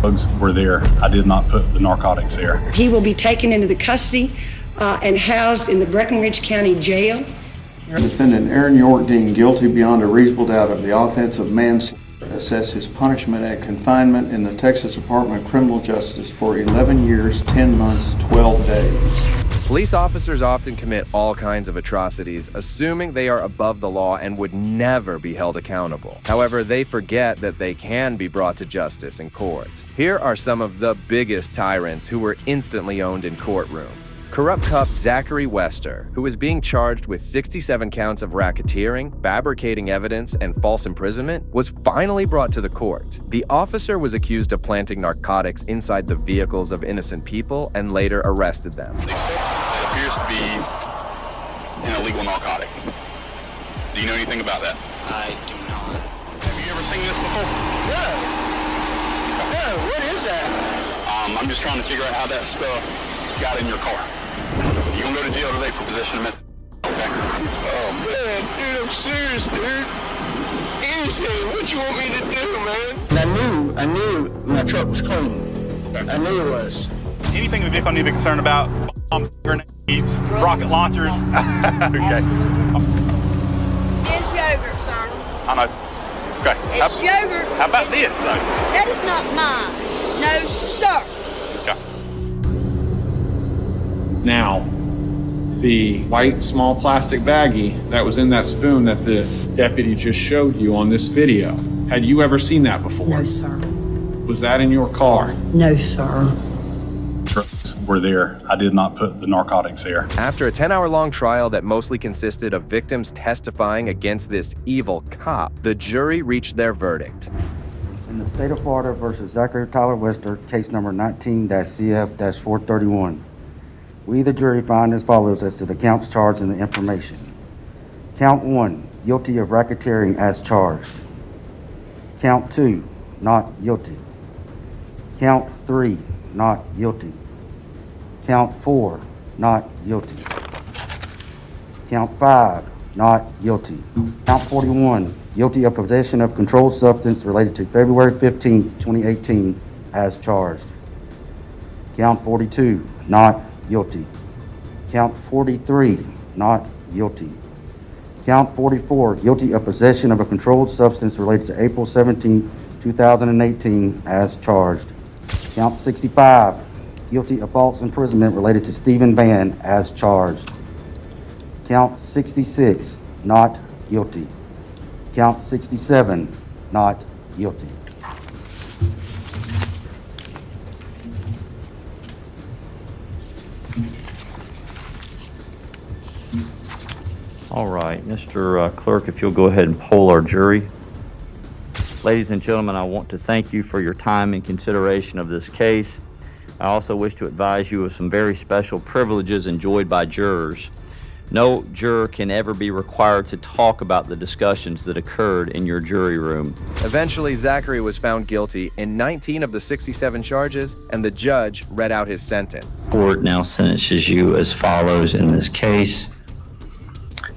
Drugs were there. I did not put the narcotics there. He will be taken into the custody and housed in the Breckinridge County Jail. Defendant Aaron York deemed guilty beyond a reasonable doubt of the offense of manslaughter. Assess his punishment at confinement in the Texas Department of Criminal Justice for 11 years, 10 months, 12 days. Police officers often commit all kinds of atrocities, assuming they are above the law and would never be held accountable. However, they forget that they can be brought to justice in courts. Here are some of the biggest tyrants who were instantly owned in courtrooms. Corrupt cop Zachary Wester, who is being charged with 67 counts of racketeering, fabricating evidence, and false imprisonment, was finally brought to the court. The officer was accused of planting narcotics inside the vehicles of innocent people and later arrested them. The substance that appears to be an illegal narcotic. Do you know anything about that? I do not. Have you ever seen this before? No. No, what is that? I'm just trying to figure out how that stuff got in your car. You're gonna go to jail today for possession of meth. Okay? Oh man, dude, I'm serious, dude. Anything, what you want me to do, man? I knew my truck was clean. I knew it was. Anything in the vehicle I need to be concerned about? Bombs, grenades, rocket launchers. Okay. It's yogurt, sir. I know. Okay. It's yogurt. How about this, though? That is not mine. No, sir. Okay. Now, the white small plastic baggie that was in that spoon that the deputy just showed you on this video, had you ever seen that before? No, sir. Was that in your car? No, sir. Drugs were there. I did not put the narcotics there. After a 10-hour-long trial that mostly consisted of victims testifying against this evil cop, the jury reached their verdict. In the state of Florida versus Zachary Tyler Wester, case number 19-CF-431. We, the jury, find as follows as to the counts charged and the information. Count 1, guilty of racketeering as charged. Count 2, not guilty. Count 3, not guilty. Count 4, not guilty. Count 5, not guilty. Count 41, guilty of possession of controlled substance related to February 15, 2018, as charged. Count 42, not guilty. Count 43, not guilty. Count 44, guilty of possession of a controlled substance related to April 17, 2018, as charged. Count 65, guilty of false imprisonment related to Stephen Van, as charged. Count 66, not guilty. Count 67, not guilty. All right, Mr. Clerk, if you'll go ahead and poll our jury. Ladies and gentlemen, I want to thank you for your time and consideration of this case. I also wish to advise you of some very special privileges enjoyed by jurors. No juror can ever be required to talk about the discussions that occurred in your jury room. Eventually, Zachary was found guilty in 19 of the 67 charges, and the judge read out his sentence. Court now sentences you as follows in this case.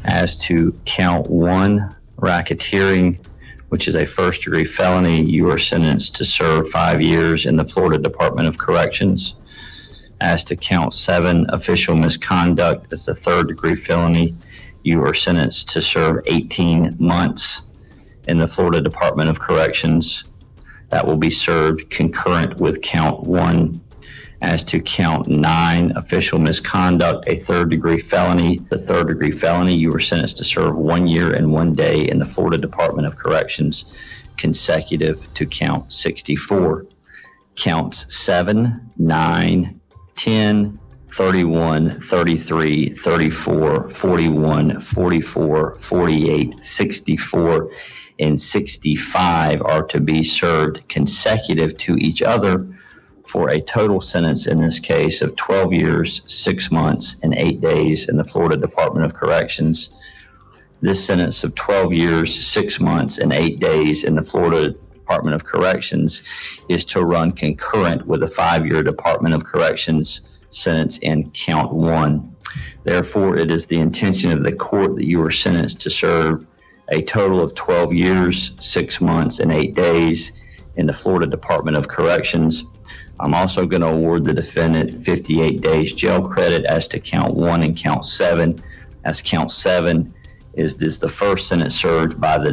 As to count 1, racketeering, which is a first-degree felony, you are sentenced to serve 5 years in the Florida Department of Corrections. As to count 7, official misconduct, as a third-degree felony, you are sentenced to serve 18 months in the Florida Department of Corrections. That will be served concurrent with count 1. As to count 9, official misconduct, a third-degree felony. The third-degree felony, you were sentenced to serve 1 year and 1 day in the Florida Department of Corrections, consecutive to count 64. Counts 7, 9, 10, 31, 33, 34, 41, 44, 48, 64, and 65 are to be served consecutive to each other for a total sentence in this case of 12 years, 6 months, and 8 days in the Florida Department of Corrections. This sentence of 12 years, 6 months, and 8 days in the Florida Department of Corrections is to run concurrent with a 5-year Department of Corrections sentence in count 1. Therefore, it is the intention of the court that you are sentenced to serve a total of 12 years, 6 months, and 8 days in the Florida Department of Corrections. I'm also going to award the defendant 58 days jail credit as to count 1 and count 7, as count 7 is the first sentence served by the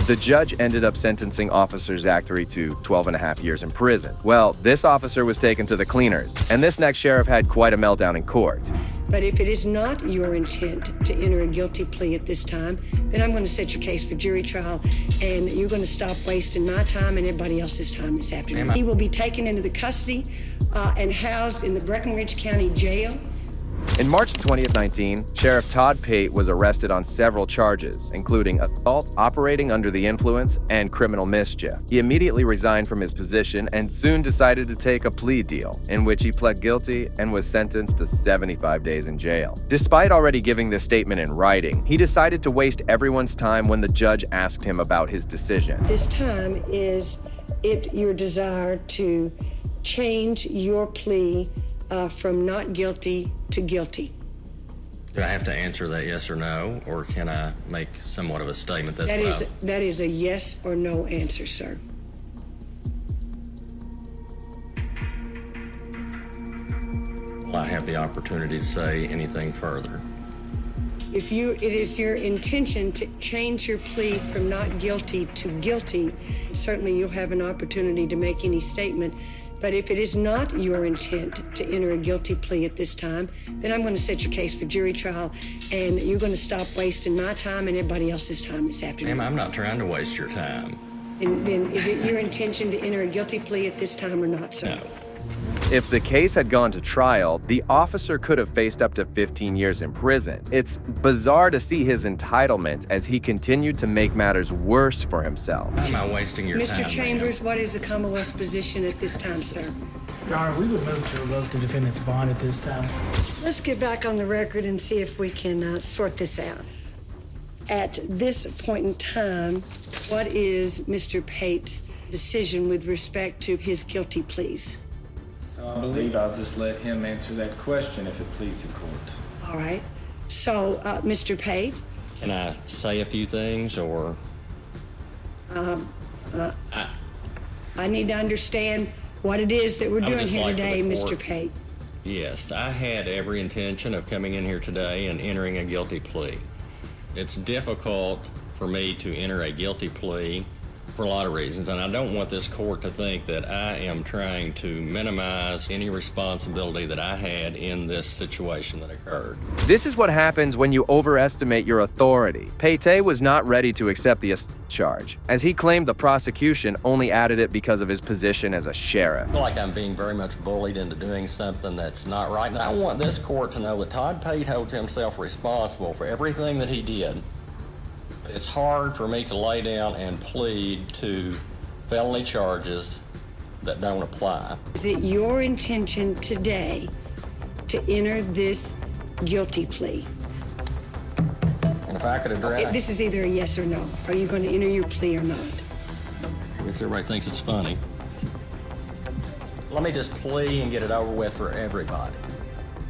The judge ended up sentencing Officer Zachary to 12.5 years in prison. Well, this officer was taken to the cleaners, and this next sheriff had quite a meltdown in court. But if it is not your intent to enter a guilty plea at this time, then I'm going to set your case for jury trial, and you're going to stop wasting my time and everybody else's time this afternoon. He will be taken into the custody and housed in the Breckenridge County Jail. In March 2019, Sheriff Todd Pate was arrested on several charges, including assault, operating under the influence, and criminal mischief. He immediately resigned from his position and soon decided to take a plea deal, in which he pled guilty and was sentenced to 75 days in jail. Despite already giving this statement in writing, he decided to waste everyone's time when the judge asked him about his decision. This time, is it your desire to change your plea from not guilty to guilty? Do I have to answer that yes or no, or can I make somewhat of a statement? That is a yes or no answer, sir. Will I have the opportunity to say anything further? If it is your intention to change your plea from not guilty to guilty, certainly you'll have an opportunity to make any statement. But if it is not your intent to enter a guilty plea at this time, then I'm going to set your case for jury trial, and you're going to stop wasting my time and everybody else's time this afternoon. Ma'am, I'm not trying to waste your time. And then is it your intention to enter a guilty plea at this time or not, sir? No. If the case had gone to trial, the officer could have faced up to 15 years in prison. It's bizarre to see his entitlement as he continued to make matters worse for himself. Why am I wasting your time, Mr. Chambers, what is the Commonwealth's position at this time, sir? Your Honor, we would move to revoke the defendant's bond at this time. Let's get back on the record and see if we can sort this out. At this point in time, what is Mr. Pate's decision with respect to his guilty pleas? I believe I'll just let him answer that question if it pleases the court. All right. So, Mr. Pate? Can I say a few things, or? I need to understand what it is that we're doing here today, Mr. Pate. Yes, I had every intention of coming in here today and entering a guilty plea. It's difficult for me to enter a guilty plea for a lot of reasons, and I don't want this court to think that I am trying to minimize any responsibility that I had in this situation that occurred. This is what happens when you overestimate your authority. Pate was not ready to accept the charge, as he claimed the prosecution only added it because of his position as a sheriff. I feel like I'm being very much bullied into doing something that's not right, and I want this court to know that Todd Pate holds himself responsible for everything that he did. It's hard for me to lay down and plead to felony charges that don't apply. Is it your intention today to enter this guilty plea? And if I could address... This is either a yes or no. Are you going to enter your plea or not? I guess everybody thinks it's funny. Let me just plea and get it over with for everybody.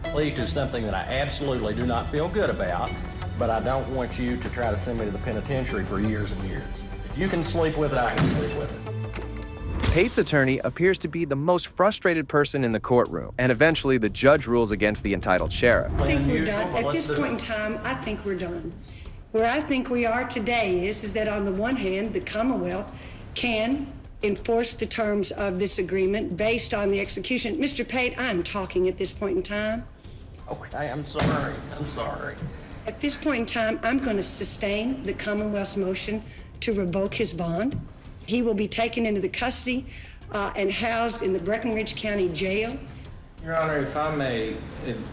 Plea to something that I absolutely do not feel good about, but I don't want you to try to send me to the penitentiary for years and years. If you can sleep with it, I can sleep with it. Pate's attorney appears to be the most frustrated person in the courtroom, and eventually the judge rules against the entitled sheriff. I think we're done. At this point in time, I think we're done. Where I think we are today is that on the one hand, the Commonwealth can enforce the terms of this agreement based on the execution. Mr. Pate, I'm talking at this point in time. Okay, I'm sorry. At this point in time, I'm going to sustain the Commonwealth's motion to revoke his bond. He will be taken into the custody and housed in the Breckenridge County Jail. Your Honor, if I may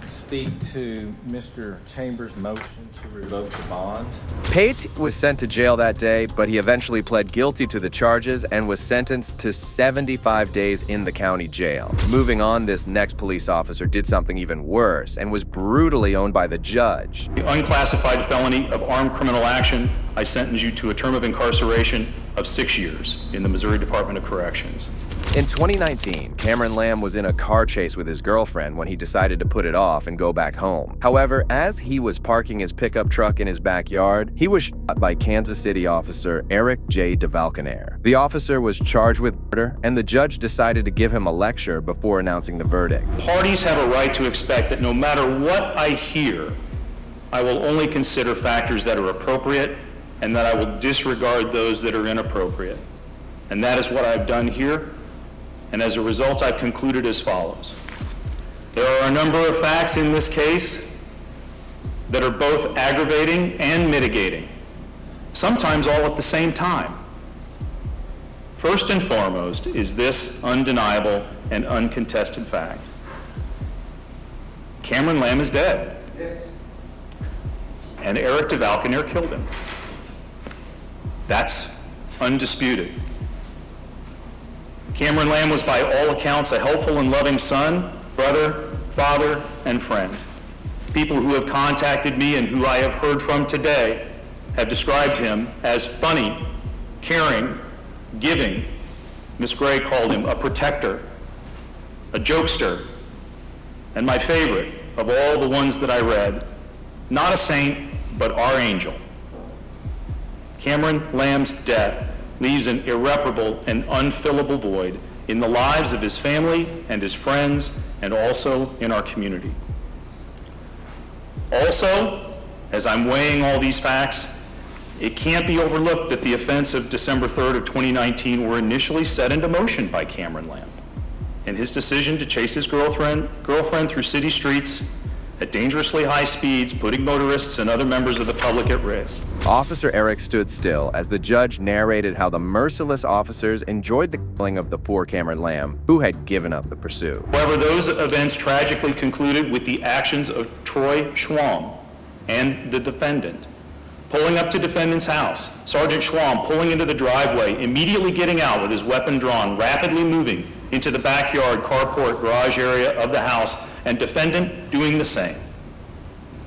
speak to Mr. Chambers' motion to revoke the bond. Pate was sent to jail that day, but he eventually pled guilty to the charges and was sentenced to 75 days in the county jail. Moving on, this next police officer did something even worse and was brutally owned by the judge. The unclassified felony of armed criminal action, I sentence you to a term of incarceration of 6 years in the Missouri Department of Corrections. In 2019, Cameron Lamb was in a car chase with his girlfriend when he decided to put it off and go back home. However, as he was parking his pickup truck in his backyard, he was shot by Kansas City officer Eric J. DeValconaire. The officer was charged with murder, and the judge decided to give him a lecture before announcing the verdict. Parties have a right to expect that no matter what I hear, I will only consider factors that are appropriate and that I will disregard those that are inappropriate. And that is what I've done here. And as a result, I've concluded as follows. There are a number of facts in this case that are both aggravating and mitigating, sometimes all at the same time. First and foremost is this undeniable and uncontested fact. Cameron Lamb is dead. And Eric DeValconaire killed him. That's undisputed. Cameron Lamb was by all accounts a helpful and loving son, brother, father, and friend. People who have contacted me and who I have heard from today have described him as funny, caring, giving. Miss Gray called him a protector, a jokester, and my favorite of all the ones that I read, not a saint, but our angel. Cameron Lamb's death leaves an irreparable and unfillable void in the lives of his family and his friends, and also in our community. Also, as I'm weighing all these facts, it can't be overlooked that the events of December 3rd of 2019 were initially set into motion by Cameron Lamb and his decision to chase his girlfriend through city streets at dangerously high speeds, putting motorists and other members of the public at risk. Officer Eric stood still as the judge narrated how the merciless officers enjoyed the killing of the poor Cameron Lamb, who had given up the pursuit. However, those events tragically concluded with the actions of Troy Schwam and the defendant. Pulling up to defendant's house, Sergeant Schwam pulling into the driveway, immediately getting out with his weapon drawn, rapidly moving into the backyard, carport, garage area of the house, and defendant doing the same.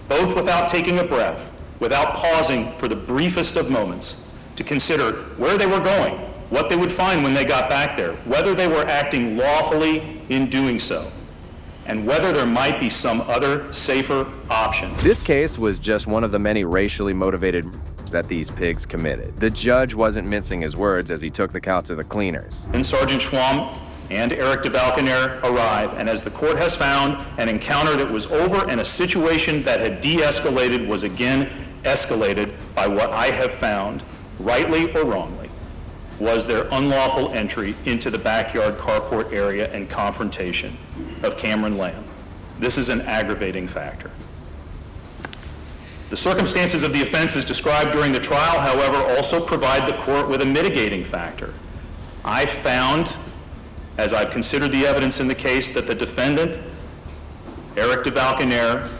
Both without taking a breath, without pausing for the briefest of moments to consider where they were going, what they would find when they got back there, whether they were acting lawfully in doing so, and whether there might be some other safer option. This case was just one of the many racially motivated murders that these pigs committed. The judge wasn't mincing his words as he took the count to the cleaners. And Sergeant Schwam and Eric DeValconaire arrive, and as the court has found, an encounter that was over and a situation that had de-escalated was again escalated by what I have found, rightly or wrongly, was their unlawful entry into the backyard carport area and confrontation of Cameron Lamb. This is an aggravating factor. The circumstances of the offenses described during the trial, however, also provide the court with a mitigating factor. I found, as I've considered the evidence in the case, that the defendant, Eric DeValconaire,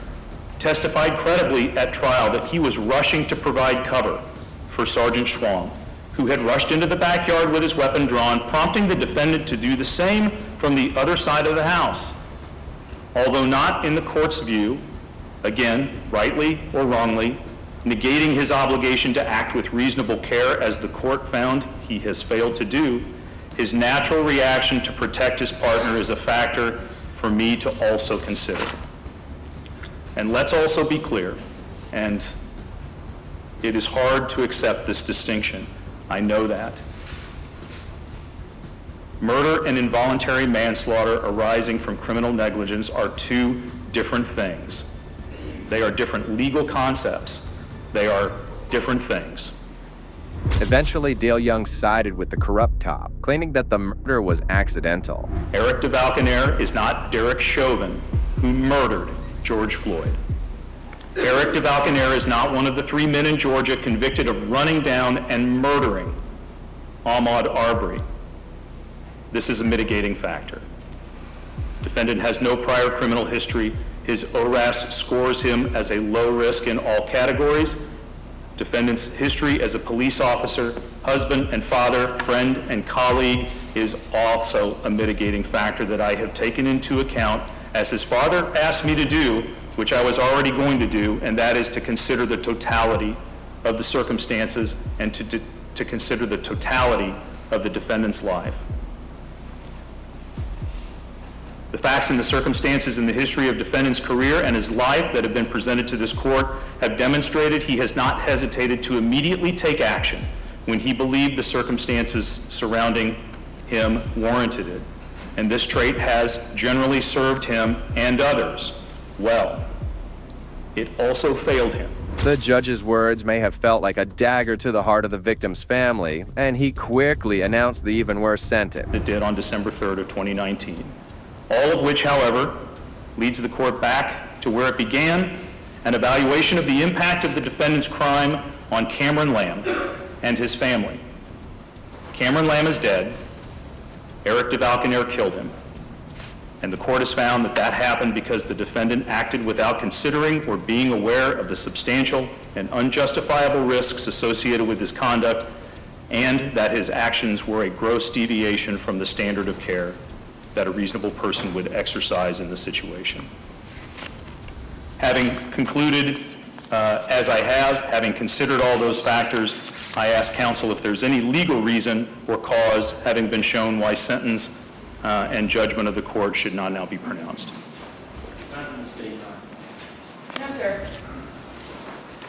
testified credibly at trial that he was rushing to provide cover for Sergeant Schwam, who had rushed into the backyard with his weapon drawn, prompting the defendant to do the same from the other side of the house. Although not in the court's view, again, rightly or wrongly, negating his obligation to act with reasonable care, as the court found he has failed to do, his natural reaction to protect his partner is a factor for me to also consider. And let's also be clear, and it is hard to accept this distinction, I know that. Murder and involuntary manslaughter arising from criminal negligence are two different things. They are different legal concepts. They are different things. Eventually, Dale Young sided with the corrupt cop, claiming that the murder was accidental. Eric DeValconaire is not Derek Chauvin, who murdered George Floyd. Eric DeValconaire is not one of the 3 men in Georgia convicted of running down and murdering Ahmaud Arbery. This is a mitigating factor. Defendant has no prior criminal history. His ORAS scores him as a low risk in all categories. Defendant's history as a police officer, husband and father, friend and colleague is also a mitigating factor that I have taken into account, as his father asked me to do, which I was already going to do, and that is to consider the totality of the circumstances and to consider the totality of the defendant's life. The facts and the circumstances in the history of defendant's career and his life that have been presented to this court have demonstrated he has not hesitated to immediately take action when he believed the circumstances surrounding him warranted it. And this trait has generally served him and others well. It also failed him. The judge's words may have felt like a dagger to the heart of the victim's family, and he quickly announced the even worse sentence. It did on December 3rd of 2019. All of which, however, leads the court back to where it began, an evaluation of the impact of the defendant's crime on Cameron Lamb and his family. Cameron Lamb is dead. Eric DeValconaire killed him. And the court has found that that happened because the defendant acted without considering or being aware of the substantial and unjustifiable risks associated with his conduct, and that his actions were a gross deviation from the standard of care that a reasonable person would exercise in the situation. Having concluded, as I have, having considered all those factors, I ask counsel if there's any legal reason or cause having been shown why sentence and judgment of the court should not now be pronounced. None from the state, Your Honor. No, sir.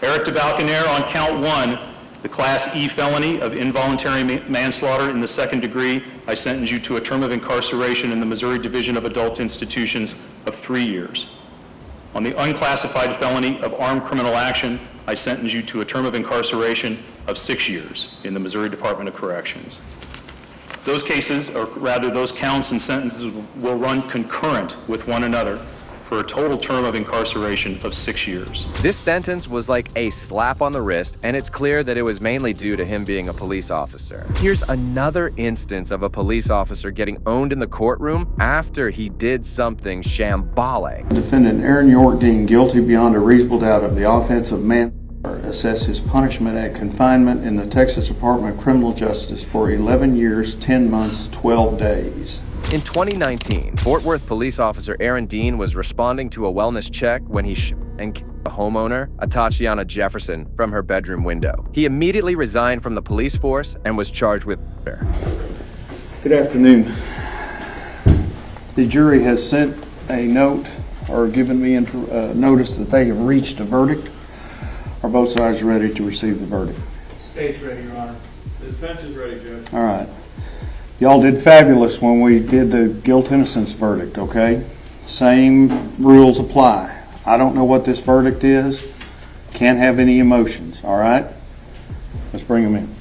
Eric DeValconaire on count 1, the Class E felony of involuntary manslaughter in the second degree, I sentence you to a term of incarceration in the Missouri Division of Adult Institutions of 3 years. On the unclassified felony of armed criminal action, I sentence you to a term of incarceration of 6 years in the Missouri Department of Corrections. Those cases, or rather those counts and sentences, will run concurrent with one another for a total term of incarceration of 6 years. This sentence was like a slap on the wrist, and it's clear that it was mainly due to him being a police officer. Here's another instance of a police officer getting owned in the courtroom after he did something shambolic. Defendant Aaron York deemed guilty beyond a reasonable doubt of the offense of manslaughter, assess his punishment at confinement in the Texas Department of Criminal Justice for 11 years, 10 months, 12 days. In 2019, Fort Worth police officer Aaron Dean was responding to a wellness check when he shot and killed a homeowner, Tatiana Jefferson, from her bedroom window. He immediately resigned from the police force and was charged with murder. Good afternoon. The jury has sent a note or given me notice that they have reached a verdict. Are both sides ready to receive the verdict? State's ready, Your Honor. The defense is ready, Judge. All right. Y'all did fabulous when we did the guilt-innocence verdict, okay? Same rules apply. I don't know what this verdict is. Can't have any emotions, all right? Let's bring them in.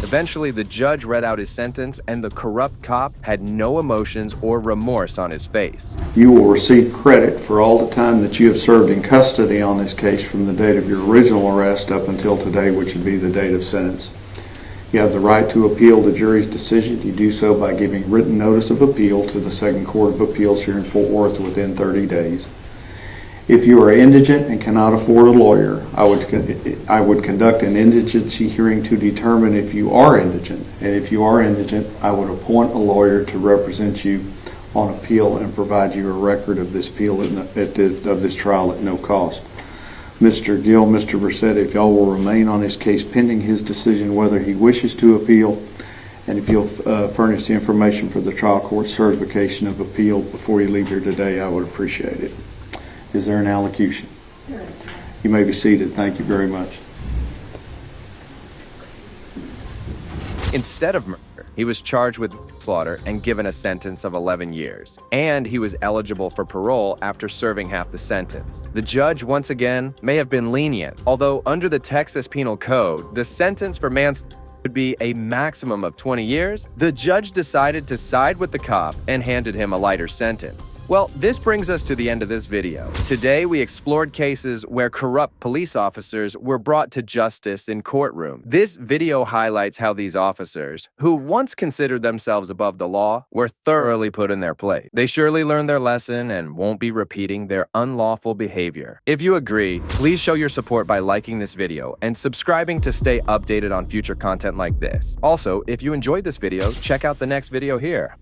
Eventually, the judge read out his sentence, and the corrupt cop had no emotions or remorse on his face. You will receive credit for all the time that you have served in custody on this case from the date of your original arrest up until today, which would be the date of sentence. You have the right to appeal the jury's decision. You do so by giving written notice of appeal to the Second Court of Appeals here in Fort Worth within 30 days. If you are indigent and cannot afford a lawyer, I would conduct an indigency hearing to determine if you are indigent. And if you are indigent, I would appoint a lawyer to represent you on appeal and provide you a record of this appeal of this trial at no cost. Mr. Gill, Mr. Brissett, if y'all will remain on his case pending his decision whether he wishes to appeal, and if you'll furnish the information for the trial court certification of appeal before you leave here today, I would appreciate it. Is there an allocution? You may be seated. Thank you very much. Instead of murder, he was charged with manslaughter and given a sentence of 11 years. And he was eligible for parole after serving half the sentence. The judge, once again, may have been lenient, although under the Texas Penal Code, the sentence for manslaughter would be a maximum of 20 years, the judge decided to side with the cop and handed him a lighter sentence. Well, this brings us to the end of this video. Today, we explored cases where corrupt police officers were brought to justice in courtroom. This video highlights how these officers, who once considered themselves above the law, were thoroughly put in their place. They surely learned their lesson and won't be repeating their unlawful behavior. If you agree, please show your support by liking this video and subscribing to stay updated on future content like this. Also, if you enjoyed this video, check out the next video here.